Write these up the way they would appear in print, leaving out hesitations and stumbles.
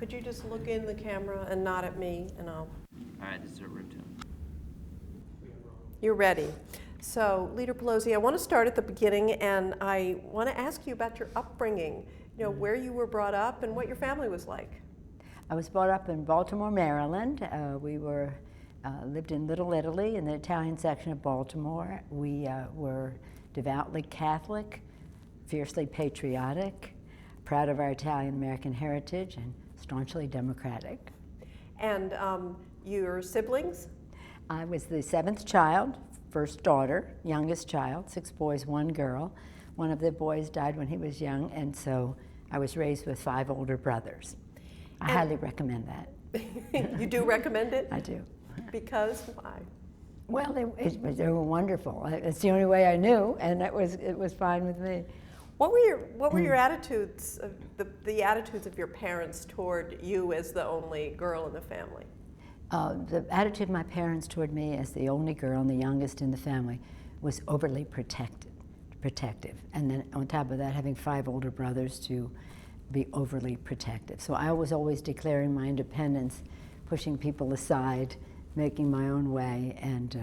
Could you just look in the camera and nod at me, and I'll... All right, this is our room tone. You're ready. So, Leader Pelosi, I want to start at the beginning, and I want to ask you about your upbringing, where you were brought up and what your family was like. I was brought up in Baltimore, Maryland. We lived in Little Italy in the Italian section of Baltimore. We were devoutly Catholic, fiercely patriotic, proud of our Italian-American heritage, and staunchly democratic. And your siblings? I was the seventh child, first daughter, youngest child, 6 boys, 1 girl. One of the boys died when he was young, and so I was raised with 5 older brothers. I highly recommend that. You do recommend it? I do. Because why? Well, they were wonderful. It's the only way I knew, and it was fine with me. What were your attitudes, the attitudes of your parents toward you as the only girl in the family? The attitude of my parents toward me as the only girl and the youngest in the family was overly protective. And then on top of that, having 5 older brothers to be overly protective. So I was always declaring my independence, pushing people aside, making my own way, and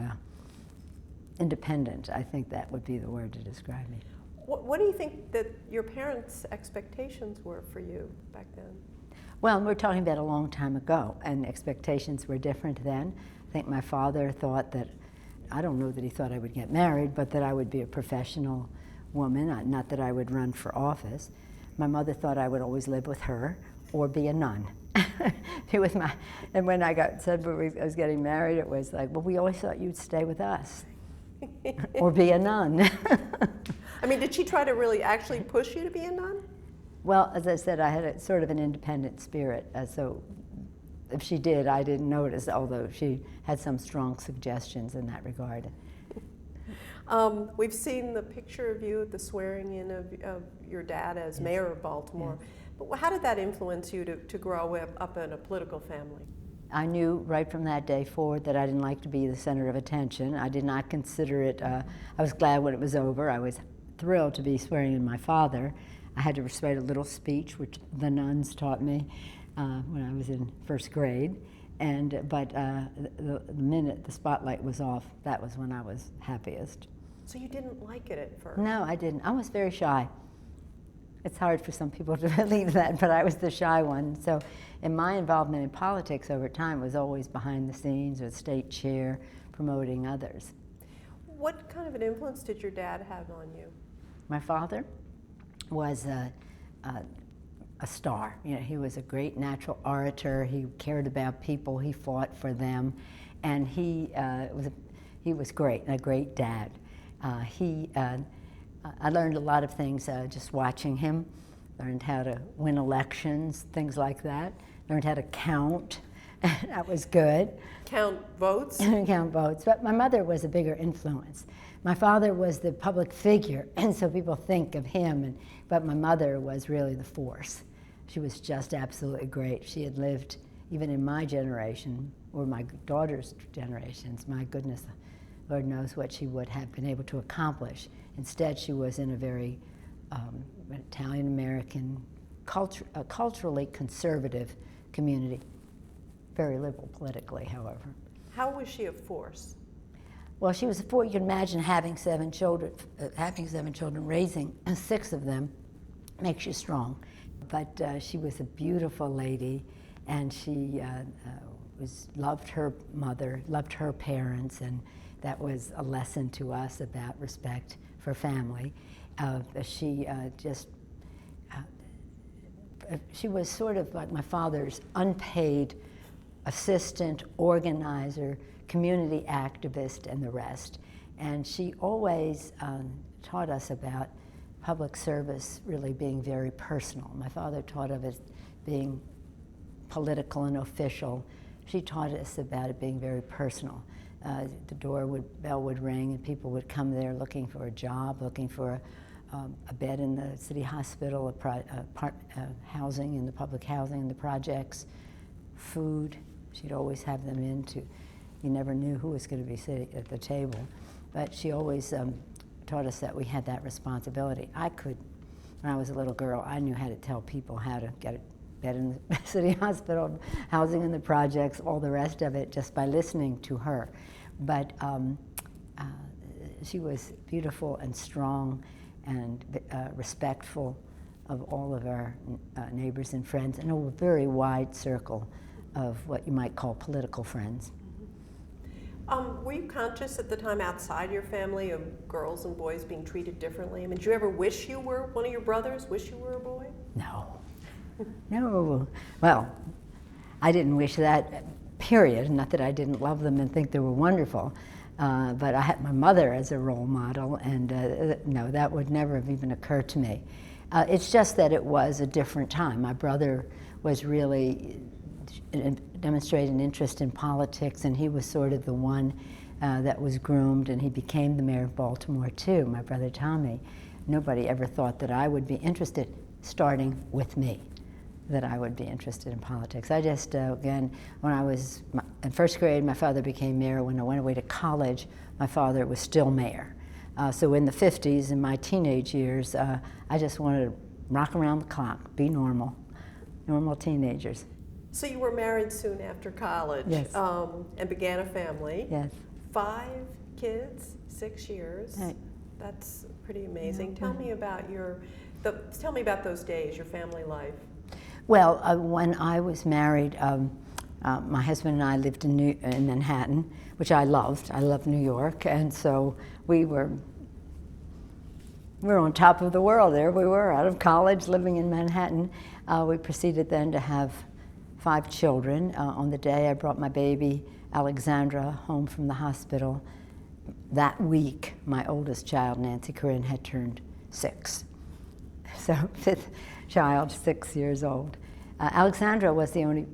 independent. I think that would be the word to describe me. What do you think that your parents' expectations were for you back then? Well, we're talking about a long time ago, and expectations were different then. I think my father thought that, I don't know that he thought I would get married, but that I would be a professional woman, not that I would run for office. My mother thought I would always live with her or be a nun. And when I said I was getting married, it was like, well, we always thought you'd stay with us or be a nun. I mean, did she try to really actually push you to be a nun? Well, as I said, I had a sort of an independent spirit, so if she did, I didn't notice, although she had some strong suggestions in that regard. We've seen the picture of you at the swearing in of your dad as Yes. Mayor of Baltimore. Yes. But how did that influence you to grow up in a political family? I knew right from that day forward that I didn't like to be the center of attention. I did not consider it, I was glad when it was over. I was thrilled to be swearing in my father. I had to recite a little speech, which the nuns taught me when I was in first grade. But the minute the spotlight was off, that was when I was happiest. So you didn't like it at first? No, I didn't. I was very shy. It's hard for some people to believe that, but I was the shy one. So in my involvement in politics over time was always behind the scenes or state chair, promoting others. What kind of an influence did your dad have on you? My father was a star. He was a great natural orator. He cared about people. He fought for them, and he was great, a great dad. I learned a lot of things just watching him. Learned how to win elections, things like that. Learned how to count. That was good. Count votes? Count votes. But my mother was a bigger influence. My father was the public figure, and so people think of him, but my mother was really the force. She was just absolutely great. She had lived, even in my generation, or my daughter's generations, my goodness, Lord knows what she would have been able to accomplish. Instead, she was in a very Italian-American, culturally conservative community. Very liberal politically, however. How was she a force? Well, she was a force. You can imagine having 7 children, raising 6 of them makes you strong. But she was a beautiful lady, and she loved her mother, loved her parents, and that was a lesson to us about respect for family. She was sort of like my father's unpaid assistant, organizer, community activist, and the rest. And she always taught us about public service really being very personal. My father taught of it being political and official. She taught us about it being very personal. The bell would ring, and people would come there looking for a job, looking for a bed in the city hospital, housing in the public housing in the projects, food. She'd always have them in to, you never knew who was going to be sitting at the table. But she always taught us that we had that responsibility. When I was a little girl, I knew how to tell people how to get bed in the city hospital, housing in the projects, all the rest of it, just by listening to her. But she was beautiful and strong and respectful of all of our neighbors and friends, and a very wide circle of what you might call political friends. Were you conscious at the time outside your family of girls and boys being treated differently? I mean, did you ever wish you were one of your brothers, wish you were a boy? No. No. Well, I didn't wish that, period. Not that I didn't love them and think they were wonderful, but I had my mother as a role model, and no, that would never have even occurred to me. It's just that it was a different time. My brother was really demonstrated an interest in politics, and he was sort of the one that was groomed, and he became the mayor of Baltimore too, my brother Tommy. Nobody ever thought that I would be interested, starting with me, that I would be interested in politics. I just, again, when I was in first grade, my father became mayor. When I went away to college, my father was still mayor. So in the 50s, in my teenage years, I just wanted to rock around the clock, be normal teenagers. So you were married soon after college, yes. And began a family. Yes. 5 kids, 6 years. Right. That's pretty amazing. Yeah. Tell me about tell me about those days, your family life. Well, when I was married, my husband and I lived in Manhattan, which I loved. I loved New York, and so we were on top of the world there. We were out of college, living in Manhattan. We proceeded then to have 5 children. On the day I brought my baby, Alexandra, home from the hospital, that week, my oldest child, Nancy Corinne, had turned 6. So 5th child, 6 years old. Alexandra was the only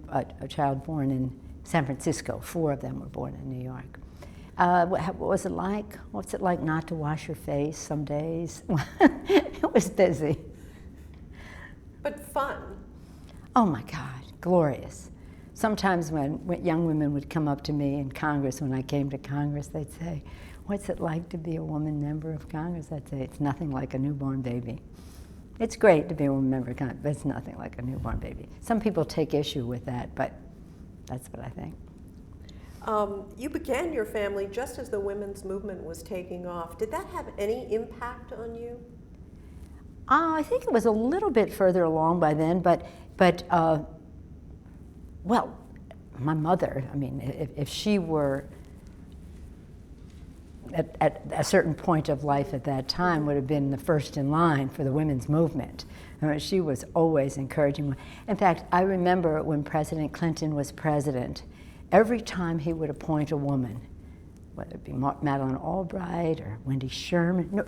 child born in San Francisco. 4 of them were born in New York. What was it like? What's it like not to wash your face some days? It was busy. But fun. Oh my God, glorious. Sometimes when young women would come up to me in Congress, when I came to Congress, they'd say, "What's it like to be a woman member of Congress?" I'd say, "It's nothing like a newborn baby." It's great to be a woman member of Congress, but it's nothing like a newborn baby. Some people take issue with that, but that's what I think. You began your family just as the women's movement was taking off. Did that have any impact on you? I think it was a little bit further along by then, but well, my mother, I mean, if she were at a certain point of life at that time, would have been the first in line for the women's movement. I mean, she was always encouraging. In fact, I remember when President Clinton was president, every time he would appoint a woman, whether it be Madeleine Albright or Wendy Sherman,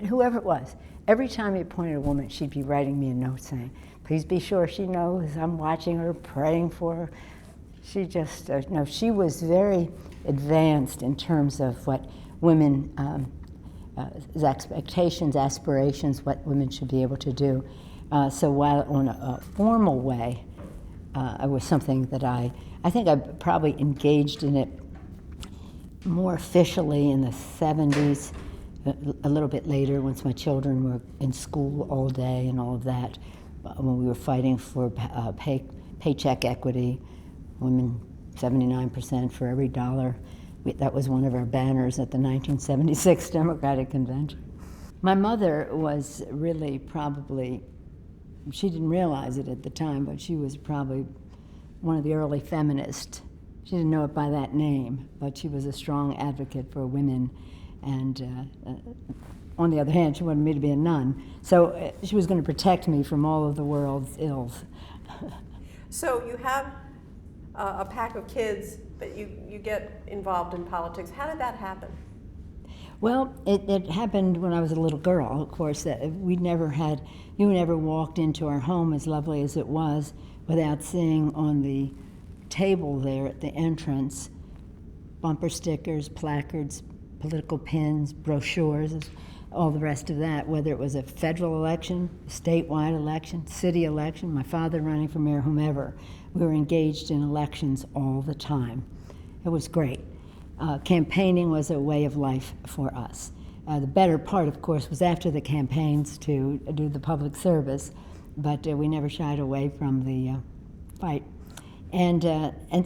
whoever it was, every time he appointed a woman, she'd be writing me a note saying, "Please be sure she knows I'm watching her, praying for her." She just, no, she was very advanced in terms of what women, expectations, aspirations, what women should be able to do. So while on a formal way, it was something that I think I probably engaged in it more officially in the 70s, a little bit later, once my children were in school all day and all of that, when we were fighting for paycheck equity, women 79% for every dollar. That was one of our banners at the 1976 Democratic Convention. My mother was really probably, she didn't realize it at the time, but she was probably one of the early feminists. She didn't know it by that name, but she was a strong advocate for women. And on the other hand, she wanted me to be a nun. So she was going to protect me from all of the world's ills. So you have a pack of kids, but you get involved in politics. How did that happen? Well, it happened when I was a little girl, of course. You never walked into our home, as lovely as it was, without seeing on the table there at the entrance bumper stickers, placards, political pins, brochures, all the rest of that, whether it was a federal election, statewide election, city election, my father running for mayor, whomever. We were engaged in elections all the time. It was great. Campaigning was a way of life for us. The better part, of course, was after the campaigns to do the public service, but we never shied away from the fight. And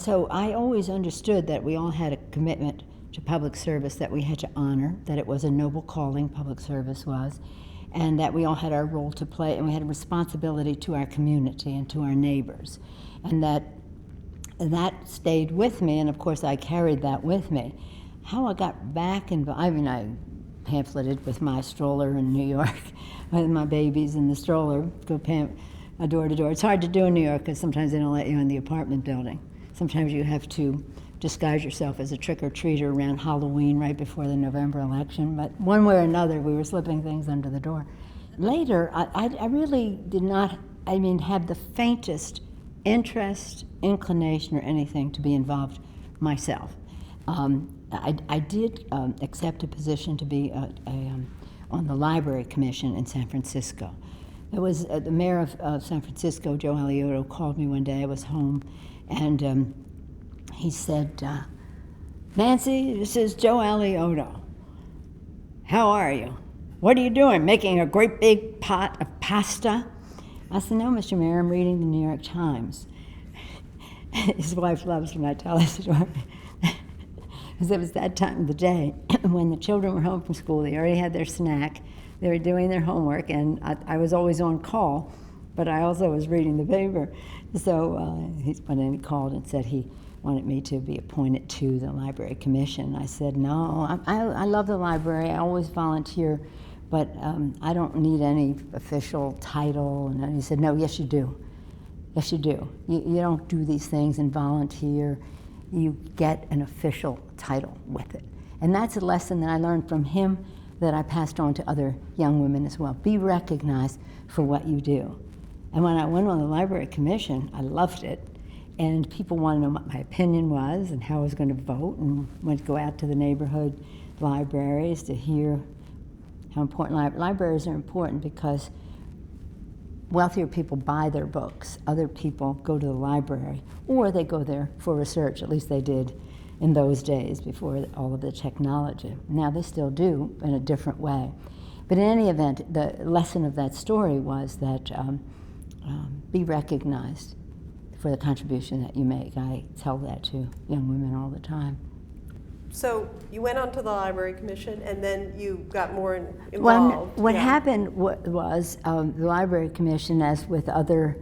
so I always understood that we all had a commitment to public service that we had to honor, that it was a noble calling, public service was, and that we all had our role to play, and we had a responsibility to our community and to our neighbors. And that stayed with me, and of course I carried that with me. How I got back involved, I mean, I pamphleted with my stroller in New York, with my babies in the stroller, go door to door. It's hard to do in New York because sometimes they don't let you in the apartment building. Sometimes you have to disguise yourself as a trick-or-treater around Halloween right before the November election, but one way or another we were slipping things under the door. Later, I really did not, have the faintest interest, inclination, or anything to be involved myself. I did accept a position to be on the Library Commission in San Francisco. It was the mayor of San Francisco, Joe Alioto, called me one day. I was home, and he said, "Nancy, this is Joe Alioto. How are you? What are you doing, making a great big pot of pasta?" I said, "No, Mr. Mayor, I'm reading the New York Times." His wife loves when I tell this story. Because it was that time of the day when the children were home from school. They already had their snack. They were doing their homework, and I was always on call, but I also was reading the paper. So he called and said he wanted me to be appointed to the Library Commission. I said, "No, I love the library. I always volunteer, but I don't need any official title." And he said, "No, yes you do. Yes you do. You don't do these things and volunteer. You get an official title with it." And that's a lesson that I learned from him that I passed on to other young women as well. Be recognized for what you do. And when I went on the Library Commission, I loved it. And people wanted to know what my opinion was and how I was going to vote, and went to go out to the neighborhood libraries to hear how important libraries are important, because wealthier people buy their books. Other people go to the library, or they go there for research. At least they did in those days before all of the technology. Now they still do in a different way. But in any event, the lesson of that story was that be recognized for the contribution that you make. I tell that to young women all the time. So you went onto the Library Commission, and then you got more involved. What happened was the Library Commission, as with other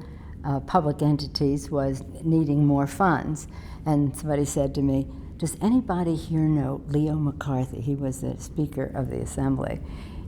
public entities, was needing more funds. And somebody said to me, "Does anybody here know Leo McCarthy?" He was the Speaker of the Assembly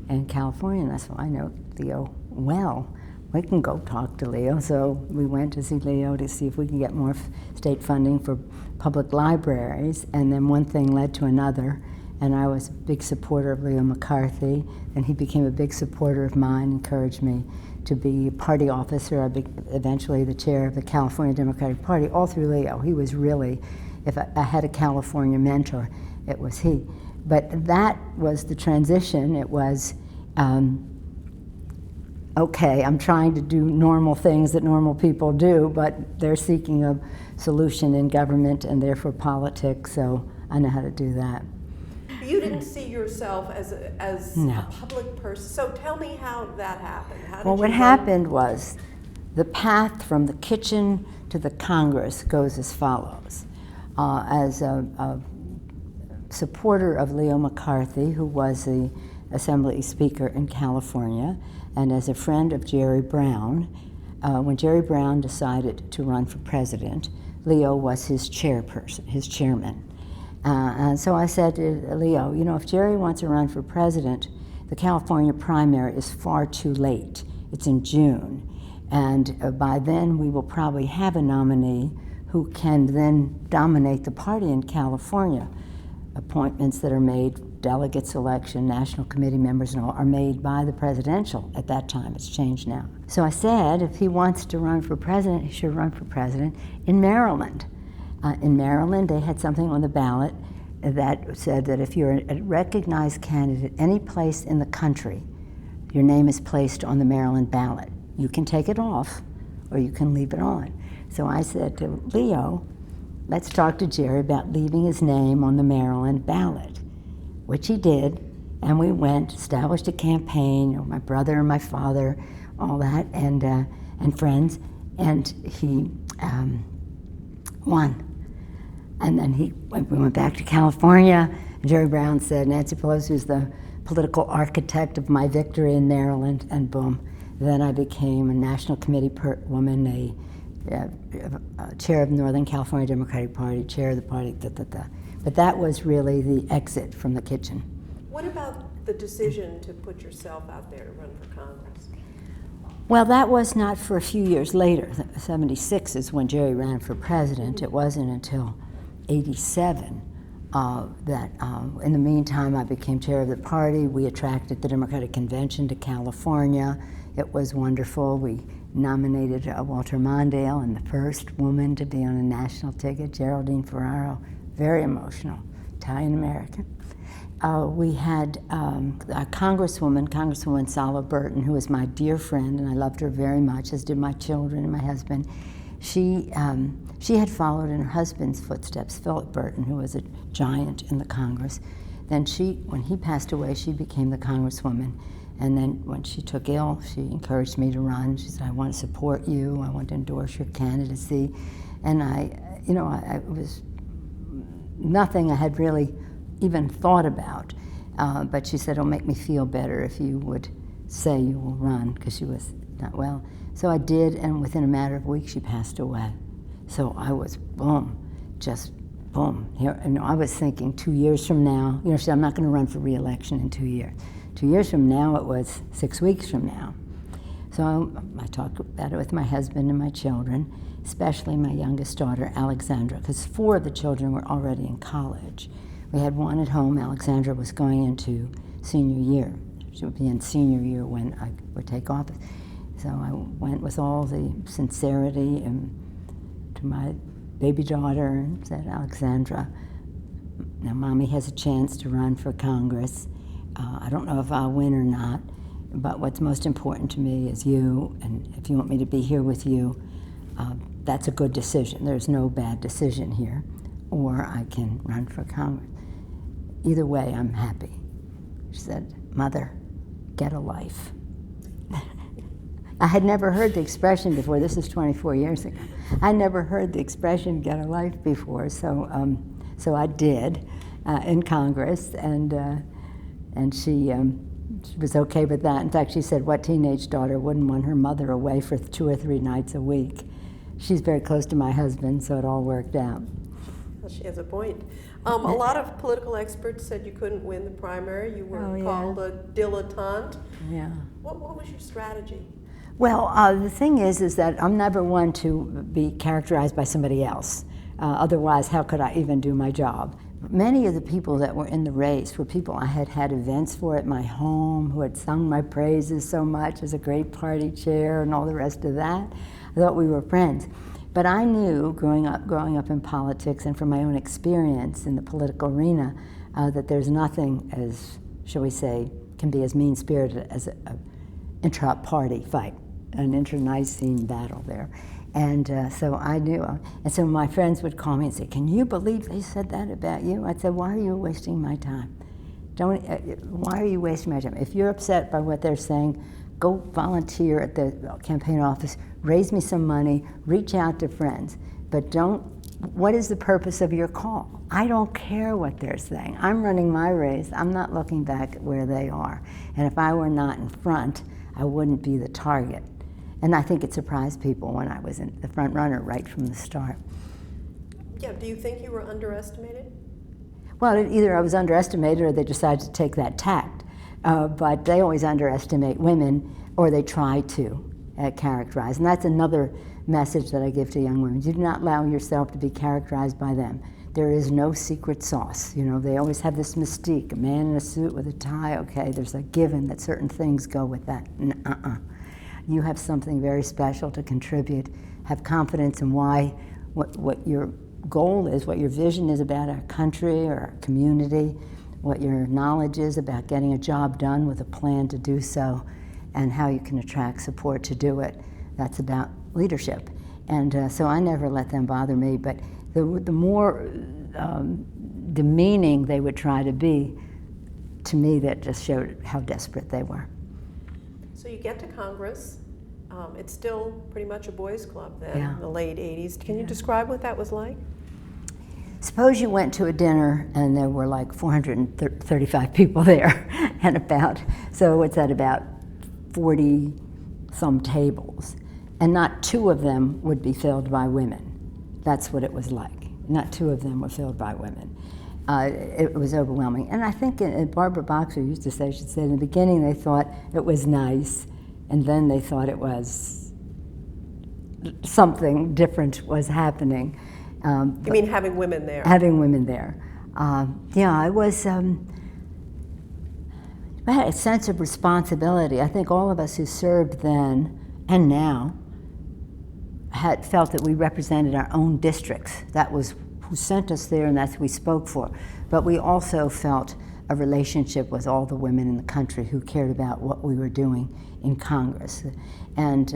in California. And I said, "I know Leo well. We can go talk to Leo." So we went to see Leo to see if we can get more state funding for public libraries, and then one thing led to another, and I was a big supporter of Leo McCarthy, and he became a big supporter of mine, encouraged me to be a party officer. I became eventually the chair of the California Democratic Party, all through Leo. He was really, if I had a California mentor, it was he. But that was the transition. It was, okay, I'm trying to do normal things that normal people do, but they're seeking a solution in government and therefore politics, so I know how to do that. You didn't see yourself as No. a public person, so tell me how that happened. Well, what happened was the path from the kitchen to the Congress goes as follows. As a supporter of Leo McCarthy, who was the Assembly Speaker in California, and as a friend of Jerry Brown, when Jerry Brown decided to run for president, Leo was his chairperson, his chairman. And so I said to Leo, you know, if Jerry wants to run for president, the California primary is far too late. It's in June. And by then we will probably have a nominee who can then dominate the party in California. Appointments that are made, delegate selection, national committee members and all, are made by the presidential at that time. It's changed now. So I said if he wants to run for president, he should run for president in Maryland. In Maryland, they had something on the ballot that said that if you're a recognized candidate any place in the country, your name is placed on the Maryland ballot. You can take it off or you can leave it on. So I said to Leo, let's talk to Jerry about leaving his name on the Maryland ballot, which he did, and we went, established a campaign, my brother and my father, all that, and friends, and he won. And then we went back to California, and Jerry Brown said, Nancy Pelosi was the political architect of my victory in Maryland, and boom. Then I became a national committee woman, a chair of the Northern California Democratic Party, chair of the party, But that was really the exit from the kitchen. What about the decision to put yourself out there to run for Congress? Well, that was not for a few years later. 76 is when Jerry ran for president. It wasn't until 87 that in the meantime I became chair of the party. We attracted the Democratic Convention to California. It was wonderful. We nominated Walter Mondale, and the first woman to be on a national ticket, Geraldine Ferraro, very emotional, Italian-American. We had a Congresswoman Sala Burton, who was my dear friend, and I loved her very much, as did my children and my husband. She had followed in her husband's footsteps, Philip Burton, who was a giant in the Congress. Then when he passed away, she became the Congresswoman. And then when she took ill, she encouraged me to run. She said, I want to support you. I want to endorse your candidacy. And it was nothing I had really even thought about. But she said, it'll make me feel better if you would say you will run, because she was not well. So I did, and within a matter of weeks, she passed away. So I was, just boom. Here, and I was thinking 2 years from now, she said, I'm not going to run for re-election in 2 years. 2 years from now, it was 6 weeks from now. So I talked about it with my husband and my children, especially my youngest daughter, Alexandra, because 4 of the children were already in college. We had one at home. Alexandra was going into senior year. She would be in senior year when I would take office. So I went with all the sincerity to my baby daughter and said, Alexandra, now Mommy has a chance to run for Congress. I don't know if I'll win or not, but what's most important to me is you, and if you want me to be here with you, that's a good decision. There's no bad decision here, or I can run for Congress. Either way, I'm happy. She said, Mother, get a life. I had never heard the expression before. This is 24 years ago. I never heard the expression get a life before, so I did in Congress, and she was okay with that. In fact, she said, what teenage daughter wouldn't want her mother away for 2 or 3 nights a week? She's very close to my husband, so it all worked out. Well, she has a point. A lot of political experts said you couldn't win the primary. You were called a dilettante. Yeah. What was your strategy? Well, the thing is that I'm never one to be characterized by somebody else. Otherwise, how could I even do my job? Many of the people that were in the race were people I had had events for at my home, who had sung my praises so much as a great party chair and all the rest of that. I thought we were friends. But I knew, growing up in politics and from my own experience in the political arena, that there's nothing as, shall we say, can be as mean-spirited as an intra-party fight, an internecine battle there. And so I knew, and so my friends would call me and say, can you believe they said that about you? I'd say, why are you wasting my time? Why are you wasting my time? If you're upset by what they're saying, go volunteer at the campaign office, raise me some money, reach out to friends, but what is the purpose of your call? I don't care what they're saying. I'm running my race. I'm not looking back at where they are. And if I were not in front, I wouldn't be the target. And I think it surprised people when I was in the front runner right from the start. Yeah, do you think you were underestimated? Well, either I was underestimated or they decided to take that tact. But they always underestimate women, or they try to characterize. And that's another message that I give to young women. Do not allow yourself to be characterized by them. There is no secret sauce. They always have this mystique. A man in a suit with a tie, okay, there's a given that certain things go with that. You have something very special to contribute. Have confidence in what your goal is, what your vision is about our country or our community, what your knowledge is about getting a job done with a plan to do so, and how you can attract support to do it. That's about leadership. And so I never let them bother me, but the more demeaning they would try to be, to me that just showed how desperate they were. So you get to Congress. It's still pretty much a boys' club then, Yeah. in the late 80s. Can you describe what that was like? Suppose you went to a dinner and there were like 435 people there, and so it's at about 40 some tables, and not two of them would be filled by women. That's what it was like. Not two of them were filled by women. It was overwhelming. And I think Barbara Boxer used to say, she said in the beginning they thought it was nice, and then they thought it was something different was happening. You mean having women there? Having women there. Yeah, I had a sense of responsibility. I think all of us who served then and now had felt that we represented our own districts. That was who sent us there, and that's who we spoke for. But we also felt a relationship with all the women in the country who cared about what we were doing in Congress. And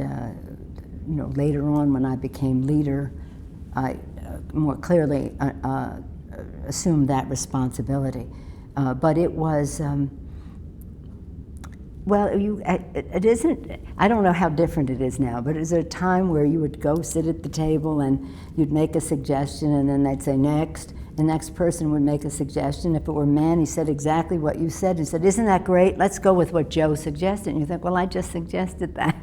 later on, when I became leader, I more clearly assumed that responsibility. But it was, it isn't, I don't know how different it is now, but is there a time where you would go sit at the table and you'd make a suggestion and then they'd say next? The next person would make a suggestion. If it were a man, he said exactly what you said. He said, isn't that great? Let's go with what Joe suggested. And you think, well, I just suggested that.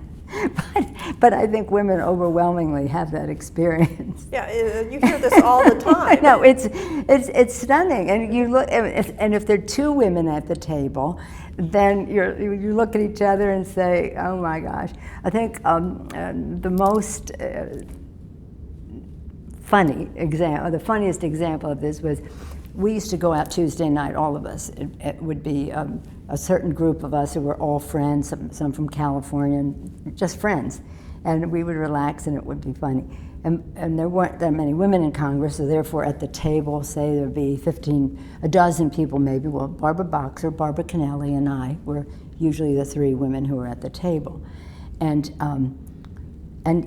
But I think women overwhelmingly have that experience. Yeah, you hear this all the time. I know, it's stunning. And you look, and if there are two women at the table, then you look at each other and say, oh my gosh. I think the most the funniest example of this was, we used to go out Tuesday night, all of us. It would be a certain group of us who were all friends, some from California, and just friends. And we would relax and it would be funny. And there weren't that many women in Congress, so therefore at the table, say there'd be a dozen people maybe. Well, Barbara Boxer, Barbara Kennelly, and I were usually the three women who were at the table. And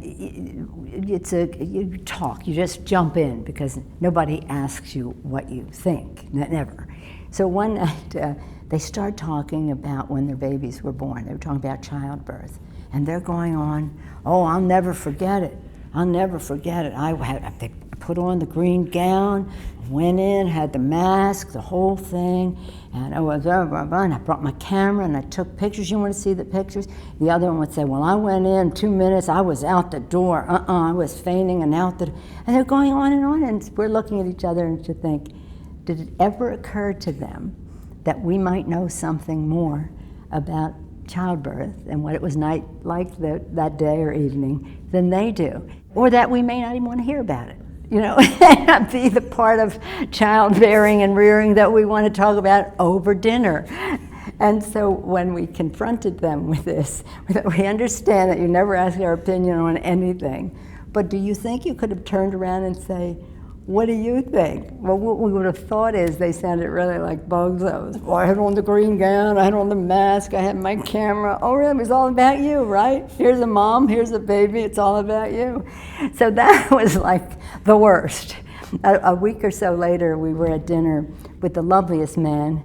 you talk, you just jump in because nobody asks you what you think, never. So one night they start talking about when their babies were born. They were talking about childbirth. And they're going on, oh, I'll never forget it. I'll never forget it. They put on the green gown, went in, had the mask, the whole thing, and I brought my camera and I took pictures. You want to see the pictures? The other one would say, well, I went in 2 minutes, I was out the door, I was fainting and out the door. And they're going on, and we're looking at each other and to think, did it ever occur to them that we might know something more about childbirth and what it was like that day or evening than they do, or that we may not even want to hear about it, not be the part of childbearing and rearing that we want to talk about over dinner. And so when we confronted them with this, we understand that you never ask our opinion on anything, but do you think you could have turned around and say, what do you think? Well, what we would have thought is they sounded really like bozos. Well, I had on the green gown, I had on the mask, I had my camera. Oh, really? It was all about you, right? Here's a mom, here's a baby, it's all about you. So that was like the worst. A week or so later, we were at dinner with the loveliest man,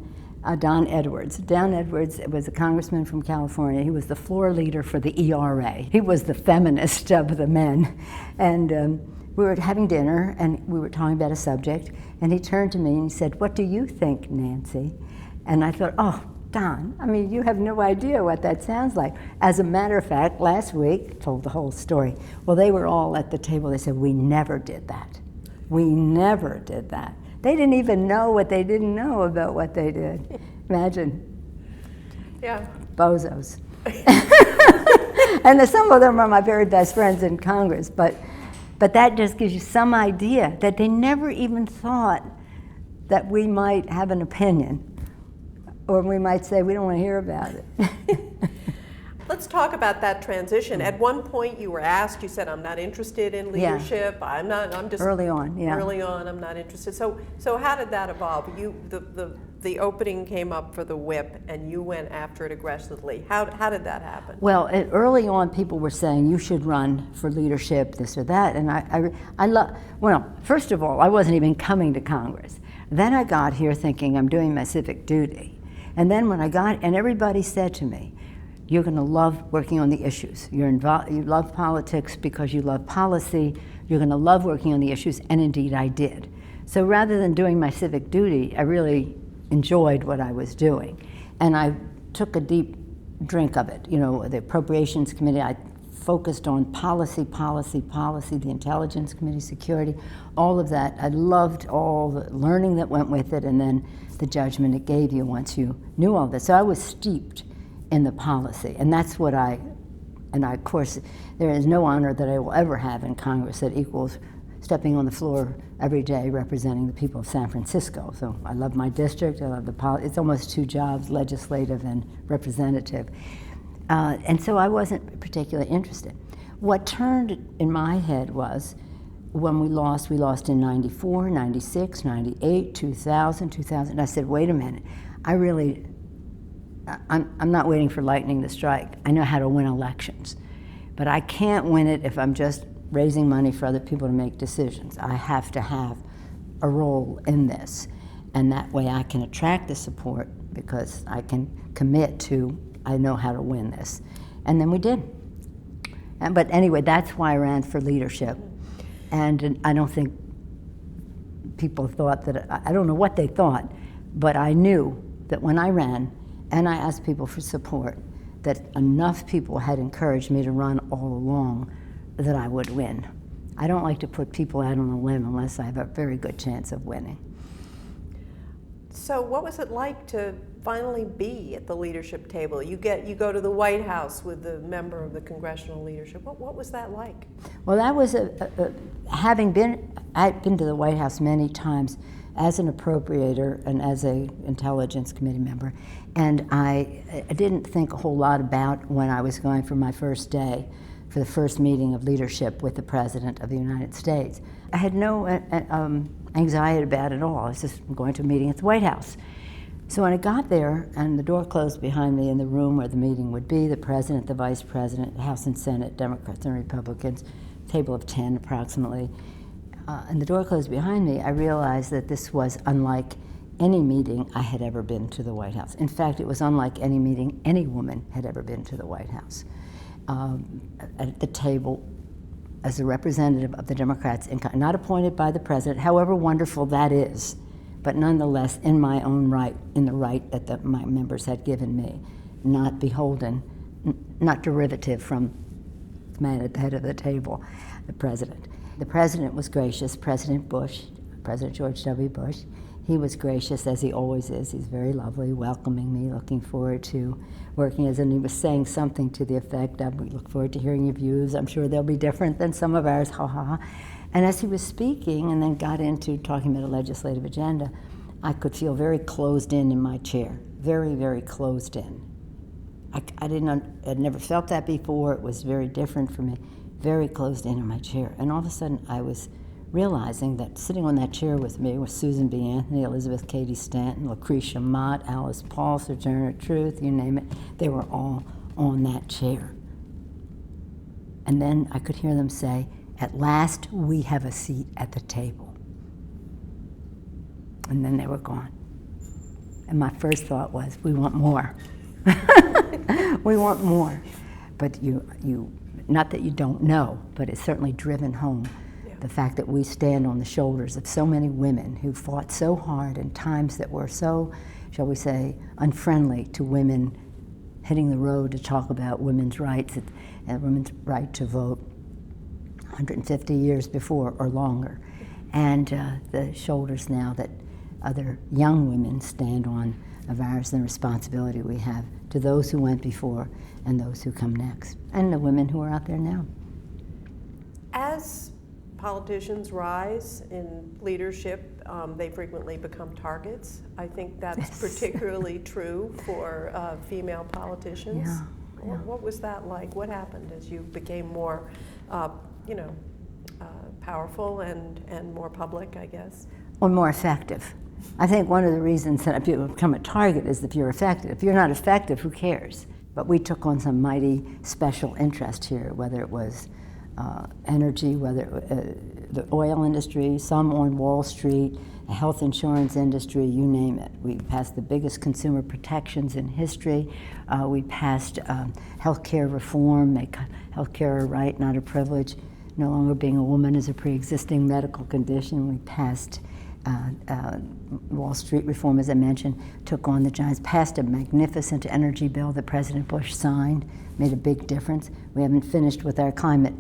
Don Edwards. Don Edwards was a congressman from California. He was the floor leader for the ERA. He was the feminist of the men. And we were having dinner, and we were talking about a subject, and he turned to me and he said, what do you think, Nancy? And I thought, oh, Don, I mean, you have no idea what that sounds like. As a matter of fact, last week, told the whole story. Well, they were all at the table. They said, we never did that. We never did that. They didn't even know what they didn't know about what they did. Imagine. Yeah. Bozos. And some of them are my very best friends in Congress, but that just gives you some idea that they never even thought that we might have an opinion, or we might say we don't want to hear about it. Let's talk about that transition. At one point you were asked, you said, I'm not interested in leadership. Yeah. I'm just early on, yeah. Early on, I'm not interested. So how did that evolve? The opening came up for the whip, and you went after it aggressively. How did that happen? Well, early on, people were saying you should run for leadership, this or that, and well, first of all, I wasn't even coming to Congress. Then I got here thinking I'm doing my civic duty, and then when I got, and everybody said to me, you're going to love working on the issues. You love politics because you love policy. You're going to love working on the issues, and indeed I did. So rather than doing my civic duty, I really enjoyed what I was doing. And I took a deep drink of it. You know, the Appropriations Committee, I focused on policy, the Intelligence Committee, security, all of that. I loved all the learning that went with it, and then the judgment it gave you once you knew all this. So I was steeped in the policy, and that's what of course, there is no honor that I will ever have in Congress that equals stepping on the floor every day representing the people of San Francisco. So I love my district, I love it's almost two jobs, legislative and representative. And so I wasn't particularly interested. What turned in my head was when we lost in 94, 96, 98, 2000. I said, wait a minute, I'm not waiting for lightning to strike. I know how to win elections, but I can't win it if I'm just raising money for other people to make decisions. I have to have a role in this, and that way I can attract the support because I can commit to, I know how to win this. And then we did. But anyway, that's why I ran for leadership. And I don't think people thought that, I don't know what they thought, but I knew that when I ran and I asked people for support, that enough people had encouraged me to run all along that I would win. I don't like to put people out on a limb unless I have a very good chance of winning. So what was it like to finally be at the leadership table? You go to the White House with the member of the congressional leadership. What was that like? Well, that was I'd been to the White House many times as an appropriator and as a Intelligence Committee member, and I didn't think a whole lot about when I was going for my first day for the first meeting of leadership with the President of the United States. I had no anxiety about it at all. I was just going to a meeting at the White House. So when I got there and the door closed behind me in the room where the meeting would be, the President, the Vice President, the House and Senate, Democrats and Republicans, table of 10 approximately, and the door closed behind me, I realized that this was unlike any meeting I had ever been to the White House. In fact, it was unlike any meeting any woman had ever been to the White House. At the table as a representative of the Democrats, not appointed by the President, however wonderful that is, but nonetheless in my own right, in the right that my members had given me, not beholden, not derivative from the man at the head of the table, the President. The President was gracious, President George W. Bush. He was gracious, as he always is. He's very lovely, welcoming me, looking forward to working and he was saying something to the effect of, we look forward to hearing your views. I'm sure they'll be different than some of ours, ha ha. And as he was speaking and then got into talking about a legislative agenda, I could feel very closed in my chair, very, very closed in. I'd never felt that before. It was very different for me, very closed in my chair. And all of a sudden I was realizing that sitting on that chair with me was Susan B. Anthony, Elizabeth Cady Stanton, Lucretia Mott, Alice Paul, Sojourner Truth, you name it. They were all on that chair. And then I could hear them say, "At last we have a seat at the table." And then they were gone. And my first thought was, we want more. We want more. But you, not that you don't know, but it's certainly driven home. The fact that we stand on the shoulders of so many women who fought so hard in times that were so, shall we say, unfriendly to women hitting the road to talk about women's rights and women's right to vote 150 years before or longer. And the shoulders now that other young women stand on of ours and the responsibility we have to those who went before and those who come next, and the women who are out there now. As politicians rise in leadership, they frequently become targets. I think that's particularly true for female politicians. Yeah. What was that like? What happened as you became more, powerful and more public, I guess? Or more effective. I think one of the reasons that people become a target is if you're effective. If you're not effective, who cares? But we took on some mighty special interest here, whether it was energy, whether the oil industry, some on Wall Street, the health insurance industry, you name it. We passed the biggest consumer protections in history. We passed health care reform, make health care a right, not a privilege. No longer being a woman is a pre-existing medical condition. We passed Wall Street reform, as I mentioned, took on the giants, passed a magnificent energy bill that President Bush signed, made a big difference. We haven't finished with our climate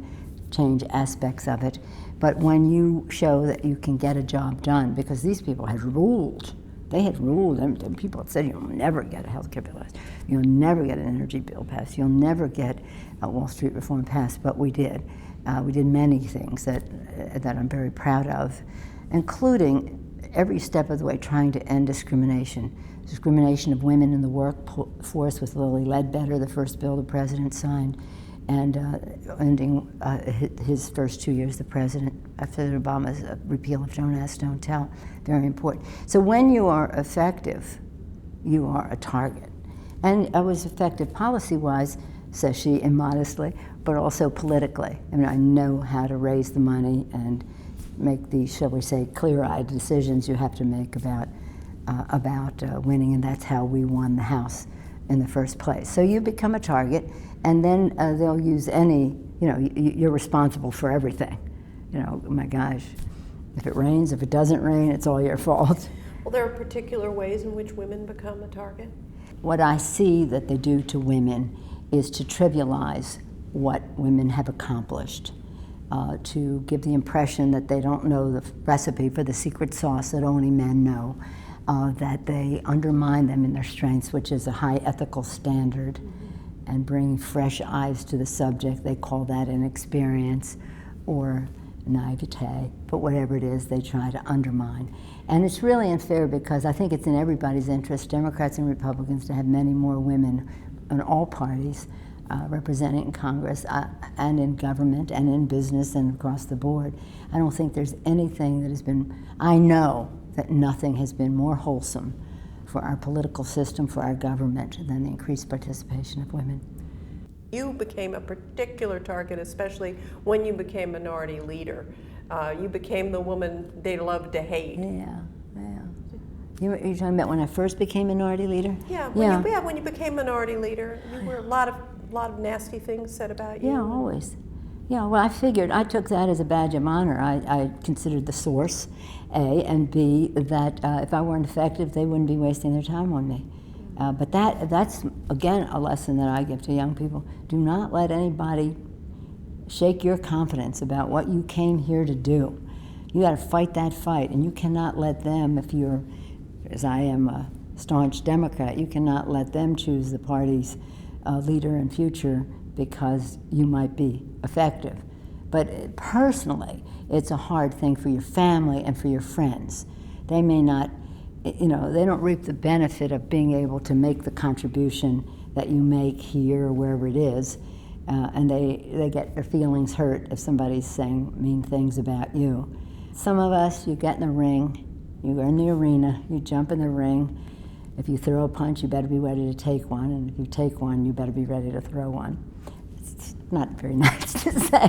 change aspects of it. But when you show that you can get a job done, because these people had ruled, they had ruled, and people had said, you'll never get a health care bill passed, you'll never get an energy bill passed, you'll never get a Wall Street reform passed, but we did. We did many things that I'm very proud of, including every step of the way trying to end discrimination. Discrimination of women in the workforce with Lilly Ledbetter, the first bill the president signed, and ending his first 2 years, the president, President Obama's repeal of Don't Ask, Don't Tell, very important. So when you are effective, you are a target. And I was effective policy-wise, says she immodestly, but also politically. I mean, I know how to raise the money and make these, shall we say, clear-eyed decisions you have to make about winning, and that's how we won the House in the first place. So you become a target, and then they'll use any, you're responsible for everything. My gosh, if it rains, if it doesn't rain, it's all your fault. Well, there are particular ways in which women become a target? What I see that they do to women is to trivialize what women have accomplished, to give the impression that they don't know the recipe for the secret sauce that only men know, that they undermine them in their strengths, which is a high ethical standard, and bring fresh eyes to the subject. They call that inexperience or naivete, but whatever it is, they try to undermine. And it's really unfair because I think it's in everybody's interest, Democrats and Republicans, to have many more women in all parties representing in Congress and in government and in business and across the board. I don't think there's anything that has been, I know that nothing has been more wholesome for our political system, for our government, than the increased participation of women. You became a particular target, especially when you became minority leader. You became the woman they loved to hate. Yeah. You're talking about when I first became minority leader? Yeah, when you became minority leader, you were a lot of nasty things said about you. Yeah, always. Yeah, well, I figured, I took that as a badge of honor. I considered the source, A, and B, that if I weren't effective, they wouldn't be wasting their time on me. But that's, again, a lesson that I give to young people. Do not let anybody shake your confidence about what you came here to do. You got to fight that fight, and you cannot let them, if you're, as I am, a staunch Democrat, you cannot let them choose the party's leader and future because you might be effective. But personally, it's a hard thing for your family and for your friends. They may not, they don't reap the benefit of being able to make the contribution that you make here or wherever it is, and they get their feelings hurt if somebody's saying mean things about you. Some of us, you get in the ring, you are in the arena, you jump in the ring. If you throw a punch, you better be ready to take one, and if you take one, you better be ready to throw one. It's not very nice to say.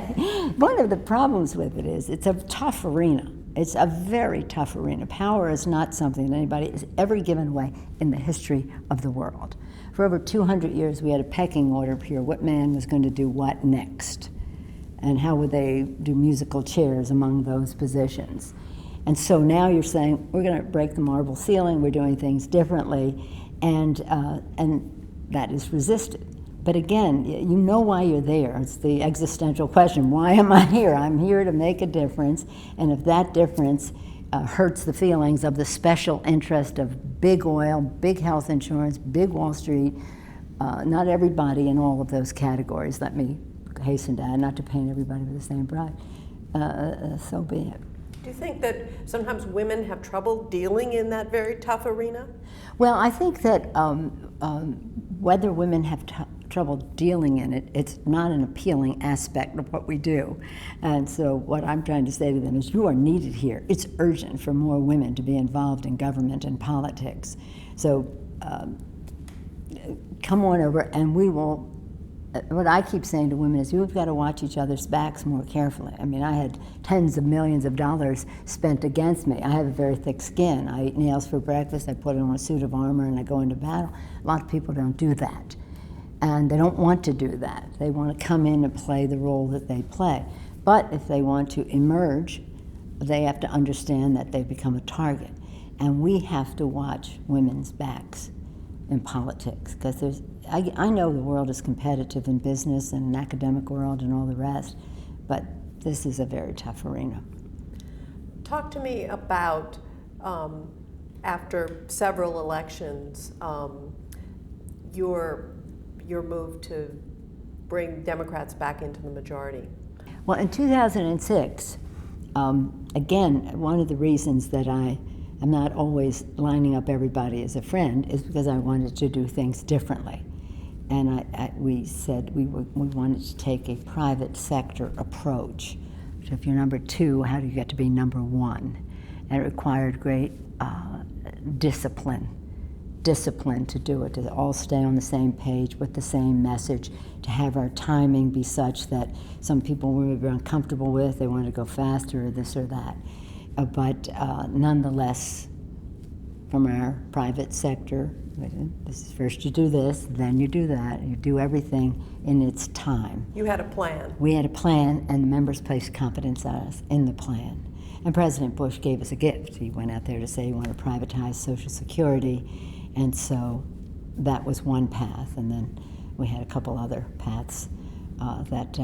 One of the problems with it is it's a tough arena. It's a very tough arena. Power is not something that anybody has ever given away in the history of the world. For over 200 years, we had a pecking order here, what man was going to do what next, and how would they do musical chairs among those positions. And so now you're saying, we're going to break the marble ceiling, we're doing things differently, and that is resisted. But again, you know why you're there. It's the existential question, why am I here? I'm here to make a difference, and if that difference hurts the feelings of the special interest of big oil, big health insurance, big Wall Street, not everybody in all of those categories, let me hasten to add, not to paint everybody with the same brush, so be it. Do you think that sometimes women have trouble dealing in that very tough arena? Well, I think that whether women have trouble dealing in it, it's not an appealing aspect of what we do. And so what I'm trying to say to them is, you are needed here. It's urgent for more women to be involved in government and politics. So come on over and we will what I keep saying to women is you've got to watch each other's backs more carefully. I mean, I had tens of millions of dollars spent against me. I have a very thick skin. I eat nails for breakfast, I put on a suit of armor, and I go into battle. A lot of people don't do that. And they don't want to do that. They want to come in and play the role that they play. But if they want to emerge, they have to understand that they've become a target. And we have to watch women's backs in politics, because I know the world is competitive in business and an academic world and all the rest, but this is a very tough arena. Talk to me about, after several elections, your move to bring Democrats back into the majority. Well, in 2006, again, one of the reasons that I'm not always lining up everybody as a friend is because I wanted to do things differently. And we said we wanted to take a private sector approach. So if you're number 2, how do you get to be number 1? And it required great discipline to do it, to all stay on the same page with the same message, to have our timing be such that some people we were uncomfortable with, they wanted to go faster or this or that. But nonetheless, from our private sector, this is first you do this, then you do that, you do everything in its time. You had a plan. We had a plan, and the members placed confidence in us in the plan. And President Bush gave us a gift. He went out there to say he wanted to privatize Social Security, and so that was one path. And then we had a couple other paths that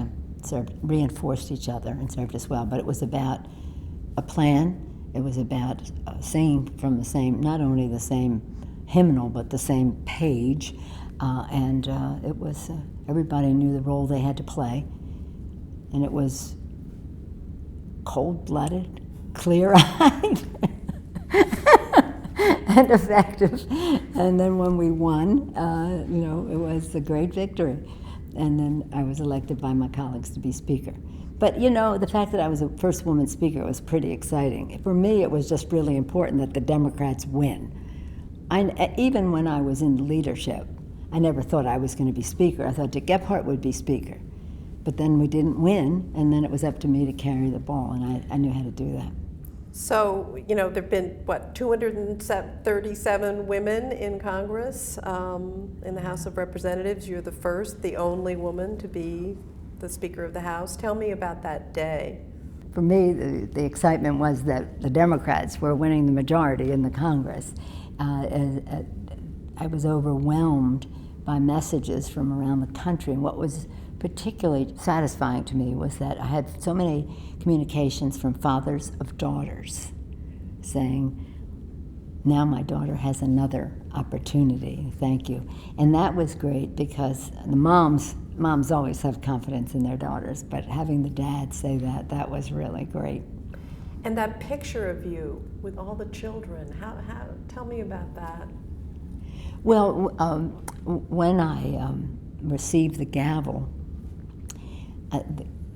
reinforced each other and served us well. But it was about a plan. It was about singing from the same, not only the same hymnal, but the same page. And it was, everybody knew the role they had to play. And it was cold-blooded, clear-eyed, and effective. And then when we won, it was a great victory. And then I was elected by my colleagues to be Speaker. But the fact that I was the first woman Speaker was pretty exciting. For me, it was just really important that the Democrats win. Even when I was in leadership, I never thought I was going to be Speaker. I thought Dick Gephardt would be Speaker. But then we didn't win, and then it was up to me to carry the ball, and I knew how to do that. So, there have been, 237 women in Congress, in the House of Representatives. You're the first, the only woman to be the Speaker of the House. Tell me about that day. For me, the excitement was that the Democrats were winning the majority in the Congress. I was overwhelmed by messages from around the country, and what was particularly satisfying to me was that I had so many communications from fathers of daughters saying, now my daughter has another opportunity, thank you. And that was great because the moms always have confidence in their daughters, but having the dad say that was really great. And that picture of you with all the children, tell me about that. Well, when I received the gavel,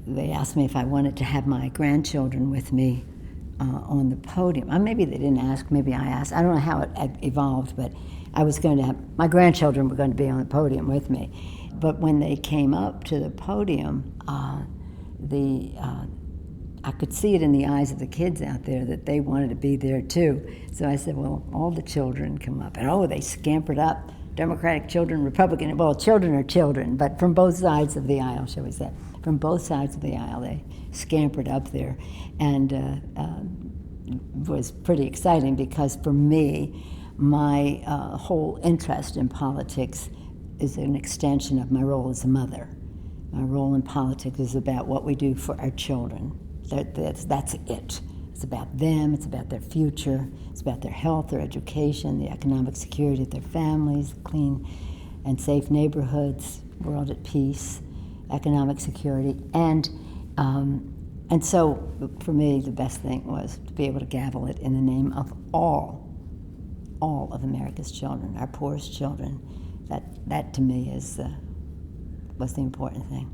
they asked me if I wanted to have my grandchildren with me on the podium. Maybe they didn't ask, maybe I asked. I don't know how it evolved, but I was going to have, my grandchildren were going to be on the podium with me. But when they came up to the podium, I could see it in the eyes of the kids out there that they wanted to be there too. So I said, well, all the children come up. And they scampered up. Democratic children, Republican, well, children are children, but from both sides of the aisle, shall we say. From both sides of the aisle, they scampered up there. And it was pretty exciting because for me, my whole interest in politics is an extension of my role as a mother. My role in politics is about what we do for our children. That's it. It's about them, it's about their future, it's about their health, their education, the economic security of their families, clean and safe neighborhoods, world at peace, economic security. And so for me, the best thing was to be able to gavel it in the name of all of America's children, our poorest children. That to me was the important thing.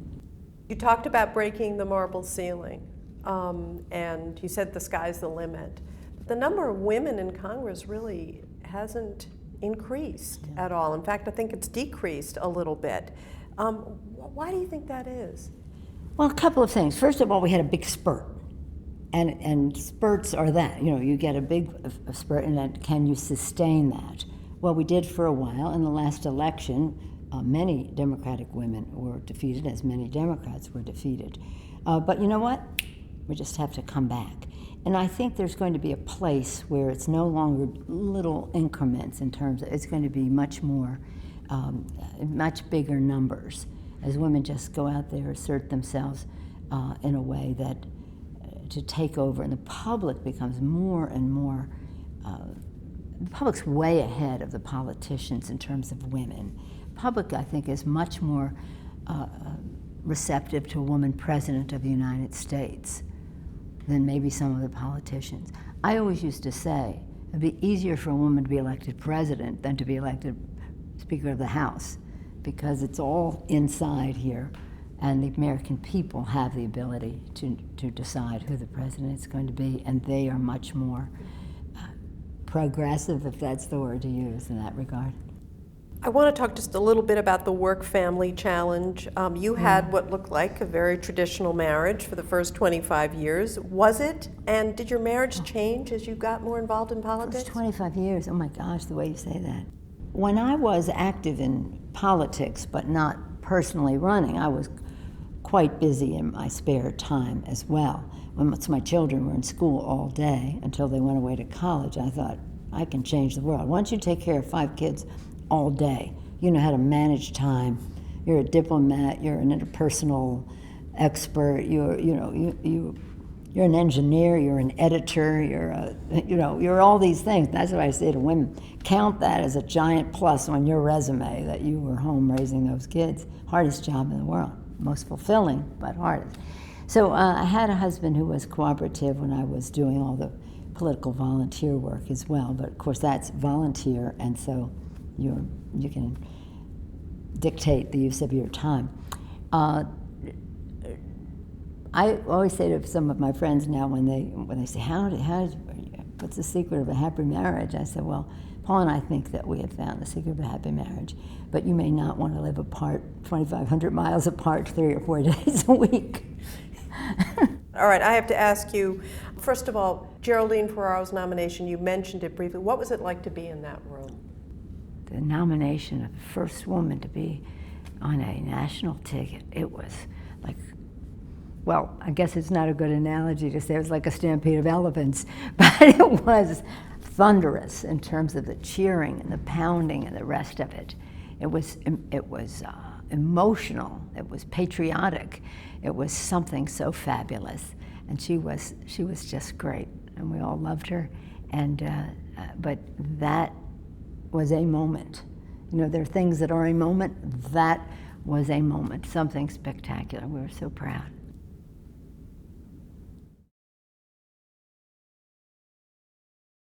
You talked about breaking the marble ceiling. And you said the sky's the limit. The number of women in Congress really hasn't increased at all. In fact, I think it's decreased a little bit. Why do you think that is? Well, a couple of things. First of all, we had a big spurt. And spurts are that, you get a big spurt, and then can you sustain that? Well, we did for a while. In the last election, many Democratic women were defeated, as many Democrats were defeated. But you know what? We just have to come back. And I think there's going to be a place where it's no longer little increments in terms of, it's going to be much more, much bigger numbers as women just go out there, assert themselves in a way that to take over, and the public becomes more and more, the public's way ahead of the politicians in terms of women. The public, I think, is much more receptive to a woman president of the United States than maybe some of the politicians. I always used to say, it'd be easier for a woman to be elected president than to be elected Speaker of the House, because it's all inside here, and the American people have the ability to decide who the president is going to be, and they are much more progressive, if that's the word to use in that regard. I want to talk just a little bit about the work-family challenge. You had what looked like a very traditional marriage for the first 25 years. Was it? And did your marriage change as you got more involved in politics? First 25 years, oh my gosh, the way you say that. When I was active in politics, but not personally running, I was quite busy in my spare time as well. When my children were in school all day until they went away to college, I thought, I can change the world. Once you take care of 5 kids all day, you know how to manage time. You're a diplomat, you're an interpersonal expert, you're an engineer, you're an editor, you're all these things. That's what I say to women. Count that as a giant plus on your resume that you were home raising those kids. Hardest job in the world. Most fulfilling, but hardest. So I had a husband who was cooperative when I was doing all the political volunteer work as well, but of course that's volunteer, and so you can dictate the use of your time. I always say to some of my friends now when they say, what's the secret of a happy marriage? I said, well, Paul and I think that we have found the secret of a happy marriage, but you may not want to live apart, 2,500 miles apart, 3 or 4 days a week. All right, I have to ask you, first of all, Geraldine Ferraro's nomination, you mentioned it briefly. What was it like to be in that room? The nomination of the first woman to be on a national ticket, it was like, well, I guess it's not a good analogy to say it was like a stampede of elephants, but it was thunderous in terms of the cheering and the pounding and the rest of it. It was emotional, it was patriotic, it was something so fabulous, and she was just great, and we all loved her, and but that was a moment. There are things that are a moment. That was a moment, something spectacular. We were so proud.